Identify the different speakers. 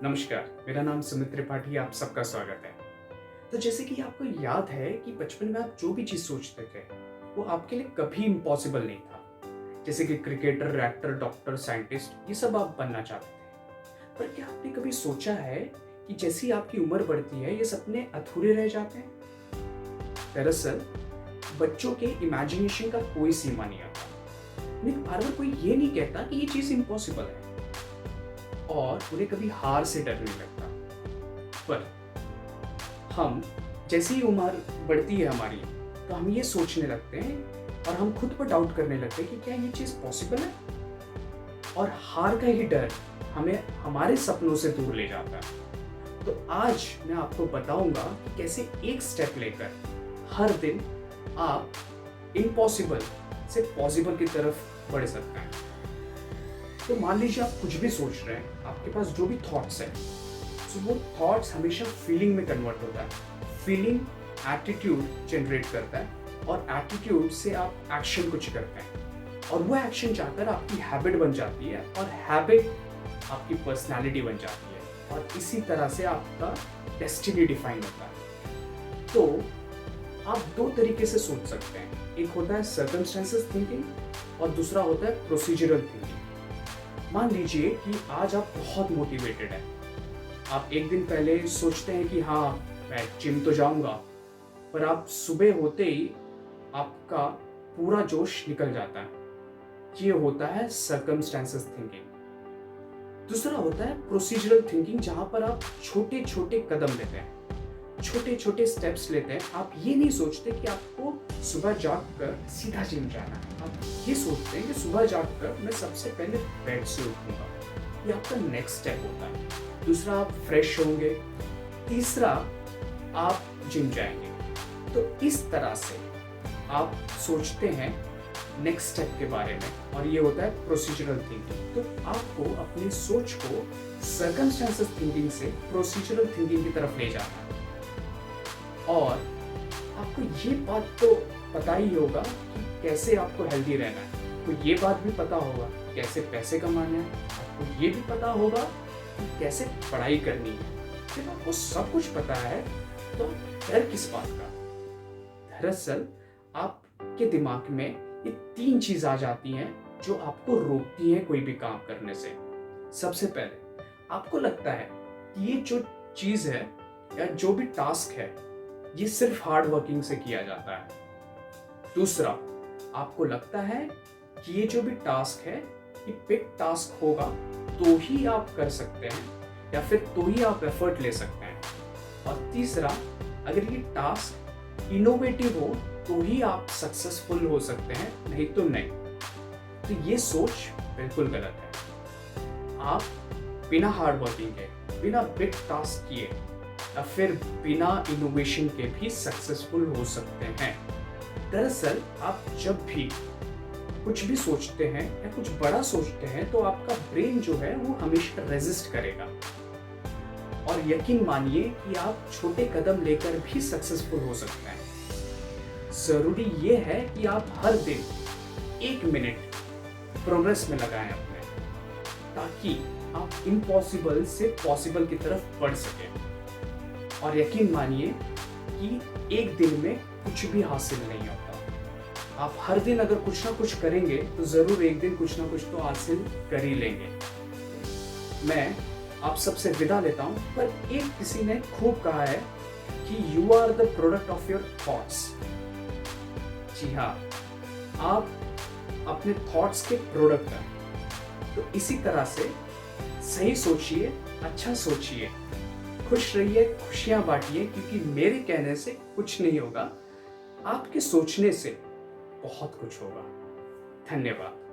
Speaker 1: नमस्कार, मेरा नाम सुमित त्रिपाठी, आप सबका स्वागत है। तो जैसे कि आपको याद है कि बचपन में आप जो भी चीज़ सोचते थे, वो आपके लिए कभी इम्पॉसिबल नहीं था। जैसे कि क्रिकेटर, एक्टर, डॉक्टर, साइंटिस्ट, ये सब आप बनना चाहते थे। पर क्या आपने कभी सोचा है कि जैसी आपकी उम्र बढ़ती है, ये सपने अधूरे रह जाते हैं? दरअसल, बच्चों के इमेजिनेशन का कोई सीमा नहीं होता। लेकिन बार-बार कोई ये नहीं कहता कि ये चीज़ इम्पॉसिबल है। और उन्हें कभी हार से डर नहीं लगता। पर हम जैसे ही उम्र बढ़ती है हमारी, तो हम ये सोचने लगते हैं और हम खुद पर डाउट करने लगते हैं कि क्या ये चीज़ पॉसिबल है? और हार का ही डर हमें हमारे सपनों से दूर ले जाता है। तो आज मैं आपको बताऊंगा कि कैसे एक स्टेप लेकर हर दिन आप इम्पॉसिबल से पॉसिबल की तरफ बढ़ सकते हैं। तो मान लीजिए आप कुछ भी सोच रहे हैं, आपके पास जो भी थॉट्स हैं, तो वो थॉट्स हमेशा फीलिंग में कन्वर्ट होता है। फीलिंग एटीट्यूड जनरेट करता है और एटीट्यूड से आप एक्शन कुछ करते हैं और वो एक्शन जाकर आपकी हैबिट बन जाती है और हैबिट आपकी पर्सनालिटी बन जाती है और इसी तरह से आपका डेस्टिनी डिफाइन होता है। तो आप दो तरीके से सोच सकते हैं, एक होता है सर्कमस्टेंसेस थिंकिंग और दूसरा होता है प्रोसीजरल थिंकिंग। मान लीजिए कि आज आप बहुत मोटिवेटेड हैं। आप एक दिन पहले सोचते हैं कि हाँ, मैं जिम तो जाऊंगा, पर आप सुबह होते ही आपका पूरा जोश निकल जाता है। ये होता है सर्कमस्टेंसेस थिंकिंग। दूसरा होता है प्रोसीजरल थिंकिंग, जहां पर आप छोटे छोटे कदम लेते हैं, छोटे छोटे स्टेप्स लेते हैं। आप ये नहीं सोचते कि आपको सुबह जागकर सीधा जिम जाना है। आप ये सोचते हैं कि सुबह जागकर मैं सबसे पहले बेड से उठूंगा। ये आपका नेक्स्ट स्टेप होता है। दूसरा, आप फ्रेश होंगे। तीसरा, आप जिम जाएंगे। तो इस तरह से आप सोचते हैं नेक्स्ट स्टेप के बारे में और ये होता है प्रोसीजरल थिंकिंग। तो आपको अपनी सोच को सर्कमस्टेंसेस थिंकिंग से प्रोसीजरल थिंकिंग की तरफ ले जाना है। और आपको ये बात तो पता ही होगा कि कैसे आपको हेल्दी रहना है। तो ये बात भी पता होगा कैसे पैसे कमाने हैं। आपको ये भी पता होगा कि कैसे पढ़ाई करनी है। जब आपको सब कुछ पता है तो डर किस बात का? दरअसल आपके दिमाग में ये तीन चीज आ जाती हैं जो आपको रोकती हैं कोई भी काम करने से। सबसे पहले आपको लगता है कि ये जो चीज है या जो भी टास्क है, ये सिर्फ हार्ड वर्किंग से किया जाता है। दूसरा, आपको लगता है कि ये जो भी टास्क है, ये बिग टास्क होगा तो ही आप कर सकते हैं या फिर तो ही आप एफर्ट ले सकते हैं। और तीसरा, अगर ये टास्क इनोवेटिव हो तो ही आप सक्सेसफुल हो सकते हैं, नहीं तो नहीं। तो ये सोच बिल्कुल गलत है। आप बिना हार्ड वर्किंग के, बिना बिग टास्क किए या फिर बिना इनोवेशन के भी सक्सेसफुल हो सकते हैं। दरअसल आप जब भी कुछ भी सोचते हैं या कुछ बड़ा सोचते हैं तो आपका ब्रेन जो है वो हमेशा रेजिस्ट करेगा। और यकीन मानिए कि आप छोटे कदम लेकर भी सक्सेसफुल हो सकते हैं। जरूरी ये है कि आप हर दिन 1 मिनट प्रोग्रेस में लगाएं अपने, ताकि आप इम्पॉसिबल से पॉसिबल की तरफ बढ़ सकें। और यकीन मानिए कि एक दिन में कुछ भी हासिल नहीं होता। आप हर दिन अगर कुछ ना कुछ करेंगे तो जरूर एक दिन कुछ ना कुछ तो हासिल कर ही लेंगे। मैं आप सबसे विदा लेता हूं, पर एक किसी ने खूब कहा है कि you are the product of your thoughts. जी हाँ, आप अपने थॉट्स के प्रोडक्ट हैं। तो इसी तरह से सही सोचिए, अच्छा सोचिए, खुश रहिए, खुशियां बांटिए, क्योंकि मेरे कहने से कुछ नहीं होगा, आपके सोचने से बहुत कुछ होगा। धन्यवाद।